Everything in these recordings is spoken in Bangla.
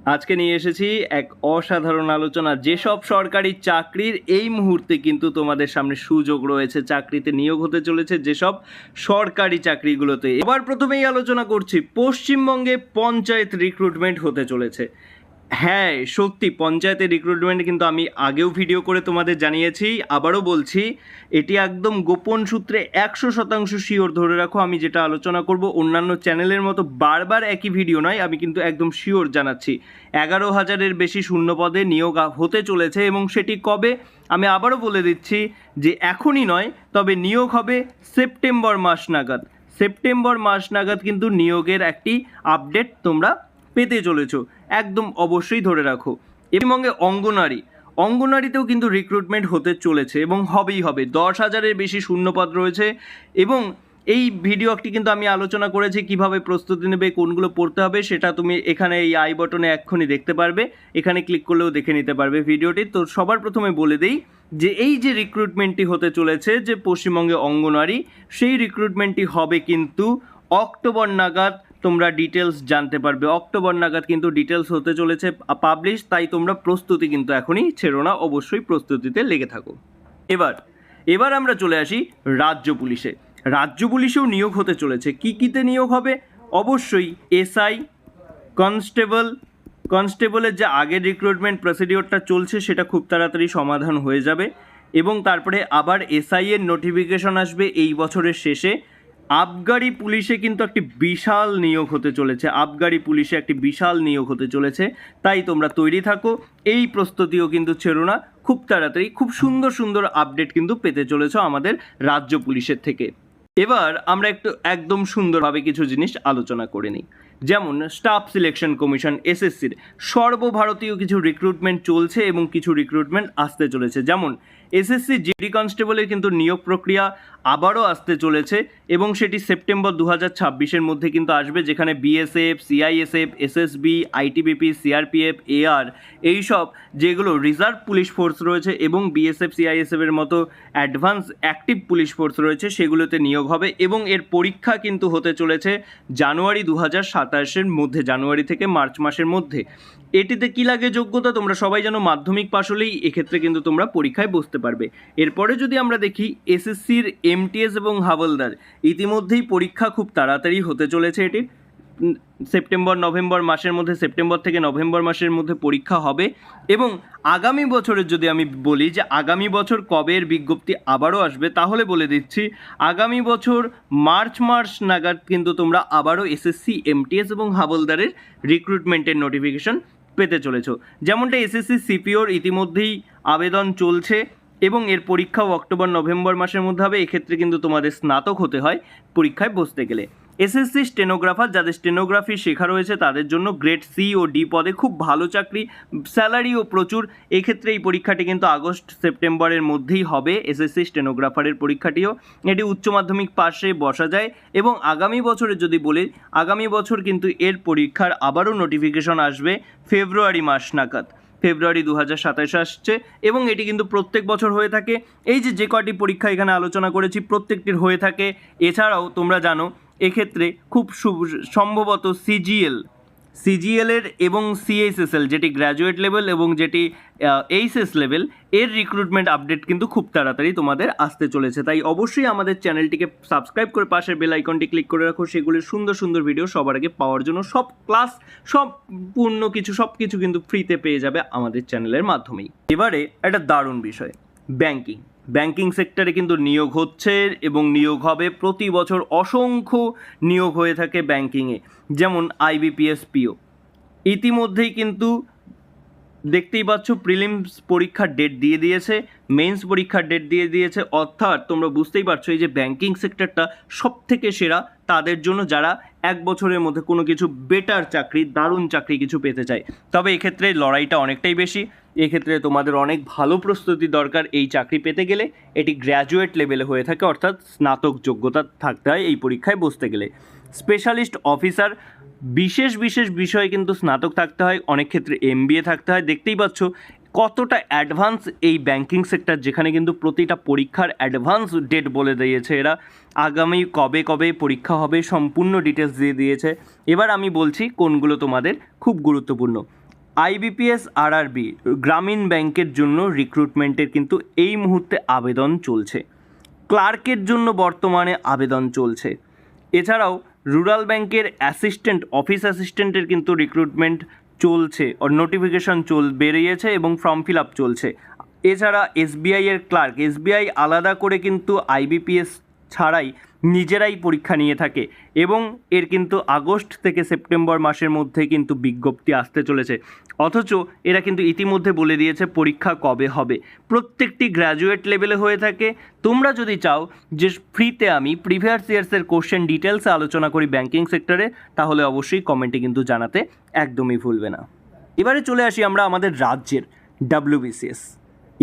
আজকে নিয়ে এসেছি এক অসাধারণ আলোচনা। যেসব সরকারি চাকরির এই মুহূর্তে কিন্তু তোমাদের সামনে সুযোগ রয়েছে, চাকরিতে নিয়োগ হতে চলেছে যেসব সরকারি চাকরিগুলোতে। এবার প্রথমেই আলোচনা করছি পশ্চিমবঙ্গে পঞ্চায়েত রিক্রুটমেন্ট হতে চলেছে। হ্যাঁ, সত্যি পঞ্চায়েতের রিক্রুটমেন্ট কিন্তু আমি আগেও ভিডিও করে তোমাদের জানিয়েছি, আবারও বলছি, এটি একদম গোপন সূত্রে 100% শিওর। ধরে রাখো, আমি যেটা আলোচনা করব অন্যান্য চ্যানেলের মতো বারবার একই ভিডিও নয়, আমি কিন্তু একদম শিওর জানাচ্ছি 11,000-এর বেশি শূন্য পদে নিয়োগ হতে চলেছে। এবং সেটি কবে আমি আবারও বলে দিচ্ছি যে এখনই নয়, তবে নিয়োগ হবে সেপ্টেম্বর মাস নাগাদ। সেপ্টেম্বর মাস নাগাদ কিন্তু নিয়োগের একটি আপডেট তোমরা পেতে চলেছ, একদম অবশ্যই ধরে রাখো। পশ্চিমবঙ্গে অঙ্গনারীতেও কিন্তু রিক্রুটমেন্ট হতে চলেছে এবং হবেই হবে। 10,000-এর বেশি শূন্যপদ রয়েছে এবং এই ভিডিওটি কিন্তু আমি আলোচনা করেছি কিভাবে প্রস্তুতি নেবে, কোনগুলো পড়তে হবে, সেটা তুমি এখানে এই আই বটনে এক্ষুনি দেখতে পারবে, এখানে ক্লিক করলেও দেখে নিতে পারবে ভিডিওটি। তো সবার প্রথমে বলে দেই যে এই যে রিক্রুটমেন্টটি হতে চলেছে যে পশ্চিমবঙ্গে অঙ্গনওয়াড়ি, সেই রিক্রুটমেন্টটি হবে কিন্তু অক্টোবর নাগাদ। তোমরা ডিটেলস জানতে পারবে অক্টোবর নাগাদ, কিন্তু ডিটেলস হতে চলেছে পাবলিশ। তাই তোমরা প্রস্তুতি কিন্তু এখনই ছেড়ো না, অবশ্যই প্রস্তুতিতে লেগে থাকো। এবার আমরা চলে আসি রাজ্য পুলিশে। রাজ্য পুলিশেও নিয়োগ হতে চলেছে। কীতে নিয়োগ হবে? অবশ্যই এসআই, কনস্টেবলের যে আগের রিক্রুটমেন্ট প্রসিডিওরটা চলছে সেটা খুব তাড়াতাড়ি সমাধান হয়ে যাবে এবং তারপরে আবার এসআই এর নোটিফিকেশন আসবে এই বছরের শেষে। আবগারি পুলিশে কিন্তু একটি বিশাল নিয়োগ হতে চলেছে, তাই তোমরা তৈরি থাকো, এই প্রস্তুতিও কিন্তু ছেড়ো না। খুব তাড়াতাড়ি খুব সুন্দর আপডেট কিন্তু পেতে চলেছ আমাদের রাজ্য পুলিশের থেকে। এবার আমরা একদম সুন্দরভাবে কিছু জিনিস আলোচনা করে নিই। যেমন স্টাফ সিলেকশন কমিশন এসএসসির সর্বভারতীয় কিছু রিক্রুটমেন্ট চলছে এবং কিছু রিক্রুটমেন্ট আসতে চলেছে। যেমন এসএসসি জিডি কনস্টেবলের কিন্তু নিয়োগ প্রক্রিয়া আবারও আসতে চলেছে এবং সেটি সেপ্টেম্বর 2026-এর মধ্যে কিন্তু আসবে, যেখানে BSF, CISF, SSB, ITBP, CRPF, AR, এইসব যেগুলো রিজার্ভ পুলিশ ফোর্স রয়েছে এবং বিএসএফ, সিআইএসএফের মতো অ্যাডভান্স অ্যাক্টিভ পুলিশ ফোর্স রয়েছে, সেগুলোতে নিয়োগ হবে এবং এর পরীক্ষা কিন্তু হতে চলেছে জানুয়ারি 2027-এর মধ্যে, জানুয়ারি থেকে মার্চ মাসের মধ্যে। এটিতে কী লাগে যোগ্যতা? তোমরা সবাই জানো, মাধ্যমিক পাশ হলেই এক্ষেত্রে কিন্তু তোমরা পরীক্ষায় বসতে পারবে। এরপরে যদি আমরা দেখি এসএসসির এমটিএস এবং হাওলদার, ইতিমধ্যেই পরীক্ষা খুব তাড়াতাড়ি হতে চলেছে। এটির সেপ্টেম্বর থেকে নভেম্বর মাসের মধ্যে পরীক্ষা হবে এবং আগামী বছরের যদি আমি বলি যে আগামী বছর কবে এর বিজ্ঞপ্তি আবারও আসবে, তাহলে বলে দিচ্ছি আগামী বছর মার্চ নাগাদ কিন্তু তোমরা আবারও এসএসসি, এমটিএস এবং হাওলদারের রিক্রুটমেন্টের নোটিফিকেশন পেতে চলেছো। যেমনটা এসএসসি সিপিওর ইতিমধ্যেই আবেদন চলছে এবং এর পরীক্ষাও অক্টোবর নভেম্বর মাসের মধ্যে হবে। এক্ষেত্রে কিন্তু তোমাদের স্নাতক হতে হয় পরীক্ষায় বসতে গেলে। এসএসসি স্টেনোগ্রাফার, যাদের স্টেনোগ্রাফি শেখা রয়েছে তাদের জন্য গ্রেড সি ও ডি পদে খুব ভালো চাকরি, স্যালারিও প্রচুর। এক্ষেত্রে এই পরীক্ষাটি কিন্তু সেপ্টেম্বরের মধ্যেই হবে। এসএসসি স্টেনোগ্রাফারের পরীক্ষাটিও, এটি উচ্চ মাধ্যমিক পাশে বসা যায় এবং আগামী বছরে যদি বলি, আগামী বছর কিন্তু এর পরীক্ষার আবারও নোটিফিকেশন আসবে ফেব্রুয়ারি মাস নাগাদ। ফেব্রুয়ারি 2027 আসছে এবং এটি কিন্তু প্রত্যেক বছর হয়ে থাকে। এই যে কয়টি পরীক্ষা এখানে আলোচনা করেছি প্রত্যেকটির হয়ে থাকে। এছাড়াও তোমরা জানো এক্ষেত্রে খুব সম্ভবত সিজিএলের এবং সিএসএসএল, যেটি গ্র্যাজুয়েট লেভেল এবং যেটি এইচএস লেভেল, এর রিক্রুটমেন্ট আপডেট কিন্তু খুব তাড়াতাড়ি তোমাদের আসতে চলেছে। তাই অবশ্যই আমাদের চ্যানেলটিকে সাবস্ক্রাইব করে পাশের বেল আইকনটি ক্লিক করে রাখো, সেগুলির সুন্দর ভিডিও সবার আগে পাওয়ার জন্য। সব ক্লাস, সব কিছু কিন্তু ফ্রিতে পেয়ে যাবে আমাদের চ্যানেলের মাধ্যমেই। এবারে একটা দারুণ বিষয়, ব্যাংকিং সেক্টরে কিন্তু নিয়োগ হচ্ছে এবং নিয়োগ হবে। প্রতি বছর অসংখ্য নিয়োগ হয়ে থাকে ব্যাংকিংয়ে, যেমন আইবিপিএস, পিও। ইতিমধ্যেই কিন্তু দেখতেই পাচ্ছ প্রিলিমস পরীক্ষার ডেট দিয়ে দিয়েছে, মেন্স পরীক্ষার ডেট দিয়ে দিয়েছে। অর্থাৎ তোমরা বুঝতেই পারছো এই যে ব্যাংকিং সেক্টরটা সব থেকে সেরা তাদের জন্য যারা এক বছরের মধ্যে কোনো কিছু বেটার চাকরি, দারুণ চাকরি কিছু পেতে চায়। তবে এক্ষেত্রে লড়াইটা অনেকটাই বেশি, এক্ষেত্রে তোমাদের অনেক ভালো প্রস্তুতি দরকার। এই চাকরি পেতে গেলে এটি গ্র্যাজুয়েট লেভেলে হয়ে থাকে, অর্থাৎ স্নাতক যোগ্যতা থাকতে হয় এই পরীক্ষায় বসতে গেলে। স্পেশালিস্ট অফিসার, বিশেষ বিষয়ে কিন্তু স্নাতক থাকতে হয়, অনেক ক্ষেত্রে এমবিএ থাকতে হয়। দেখতেই পাচ্ছ কতটা অ্যাডভান্স এই ব্যাংকিং সেক্টর, যেখানে কিন্তু প্রতিটা পরীক্ষার অ্যাডভান্স ডেট বলে দিয়েছে এরা। আগামী কবে পরীক্ষা হবে সম্পূর্ণ ডিটেলস দিয়ে দিয়েছে। এবার আমি বলছি কোনগুলো তোমাদের খুব গুরুত্বপূর্ণ। আইবিপিএস আরআরবি গ্রামীণ ব্যাংকের জন্য রিক্রুটমেন্টের কিন্তু এই মুহূর্তে আবেদন চলছে। ক্লার্কের জন্য বর্তমানে আবেদন চলছে। এছাড়াও রুরাল ব্যাংকের অফিস অ্যাসিস্ট্যান্টের কিন্তু রিক্রুটমেন্ট চলছে, নোটিফিকেশন বেরিয়েছে এবং ফর্ম ফিল আপ চলছে। এছাড়া এসবিআই এর ক্লার্ক, এসবিআই আলাদা করে কিন্তু আইবিপিএস ছাড়াই নিজেরাই পরীক্ষা নিয়ে থাকে এবং এর কিন্তু আগস্ট থেকে সেপ্টেম্বর মাসের মধ্যে কিন্তু বিজ্ঞপ্তি আসতে চলেছে। অথচ এরা কিন্তু ইতিমধ্যে বলে দিয়েছে পরীক্ষা কবে হবে। প্রত্যেকটি গ্র্যাজুয়েট লেভেলে হয়ে থাকে। তোমরা যদি চাও যে ফ্রিতে আমি প্রিভিয়াস ইয়ার্সের কোশ্চেন ডিটেলসে আলোচনা করি ব্যাংকিং সেক্টরে, তাহলে অবশ্যই কমেন্টে কিন্তু জানাতে একদমই ভুলবে না। এবারে চলে আসি আমরা আমাদের রাজ্যের ডাব্লিউবিসিএস।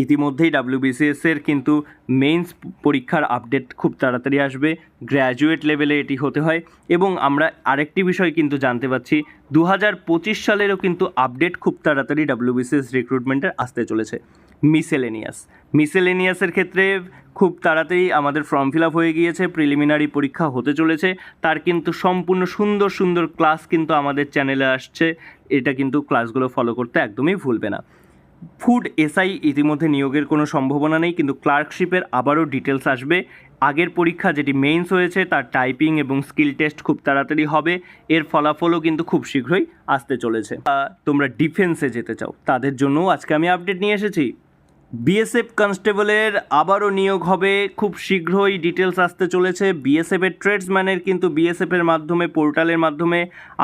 ইতিমধ্যেই ডাব্লিউবিসিএসের কিন্তু মেইনস পরীক্ষার আপডেট খুব তাড়াতাড়ি আসবে। গ্র্যাজুয়েট লেভেলে এটি হতে হয় এবং আমরা আরেকটি বিষয় কিন্তু জানতে পাচ্ছি 2025 সালেরও কিন্তু আপডেট খুব তাড়াতাড়ি ডাব্লিউবিসিএস রিক্রুটমেন্টের আসতে চলেছে। মিসেলেনিয়াসের ক্ষেত্রে খুব তাড়াতাড়ি আমাদের ফর্ম ফিল আপ হয়ে গিয়েছে, প্রিলিমিনারি পরীক্ষা হতে চলেছে। তার কিন্তু সম্পূর্ণ সুন্দর সুন্দর ক্লাস কিন্তু আমাদের চ্যানেলে আসছে। এটা কিন্তু ক্লাসগুলো ফলো করতে একদমই ভুলবে না। ফুড এসআই ইতিমধ্যে নিয়োগের কোনো সম্ভাবনা নেই, কিন্তু ক্লার্কশিপের আবারও ডিটেলস আসবে। আগের পরীক্ষা যেটি মেইনস হয়েছে তার টাইপিং এবং স্কিল টেস্ট খুব তাড়াতাড়ি হবে। এর ফলাফলও কিন্তু খুব শীঘ্রই আসতে চলেছে। তোমরা ডিফেন্সে যেতে চাও তাদের জন্যও আজকে আমি আপডেট নিয়ে এসেছি। বিএসএফ কনস্টেবলের আবারও নিয়োগ হবে, খুব শীঘ্রই ডিটেলস আসতে চলেছে। বিএসএফের ট্রেডসম্যানের কিন্তু বিএসএফের মাধ্যমে পোর্টালের মাধ্যমে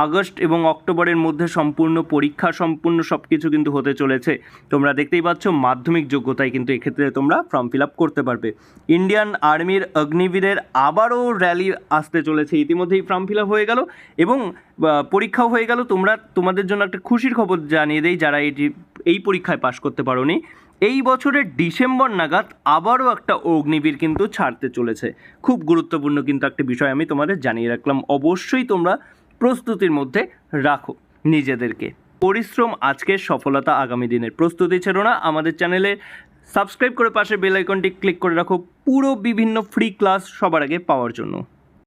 আগস্ট এবং অক্টোবরের মধ্যে সম্পূর্ণ পরীক্ষা সম্পূর্ণ সব কিছু কিন্তু হতে চলেছে। তোমরা দেখতেই পাচ্ছ মাধ্যমিক যোগ্যতায় কিন্তু এক্ষেত্রে তোমরা ফর্ম ফিল আপ করতে পারবে। ইন্ডিয়ান আর্মির অগ্নিবীরের আবারও র্যালি আসতে চলেছে। ইতিমধ্যেই ফর্ম ফিল আপ হয়ে গেল এবং পরীক্ষাও হয়ে গেল। তোমাদের জন্য একটা খুশির খবর জানিয়ে দেই, যারা এই পরীক্ষায় পাশ করতে পারোনি, এই বছরের ডিসেম্বর নাগাদ আবারও একটা অগ্নিবীর কিন্তু ছাড়তে চলেছে। খুব গুরুত্বপূর্ণ কিন্তু একটা বিষয় আমি তোমাদের জানিয়ে রাখলাম। অবশ্যই তোমরা প্রস্তুতির মধ্যে রাখো নিজেদেরকে। পরিশ্রম আজকের সফলতা আগামী দিনের। প্রস্তুতি ছেড়ো না। আমাদের চ্যানেলে সাবস্ক্রাইব করে পাশে বেল আইকনটি ক্লিক করে রাখো পুরো বিভিন্ন ফ্রি ক্লাস সবার আগে পাওয়ার জন্য।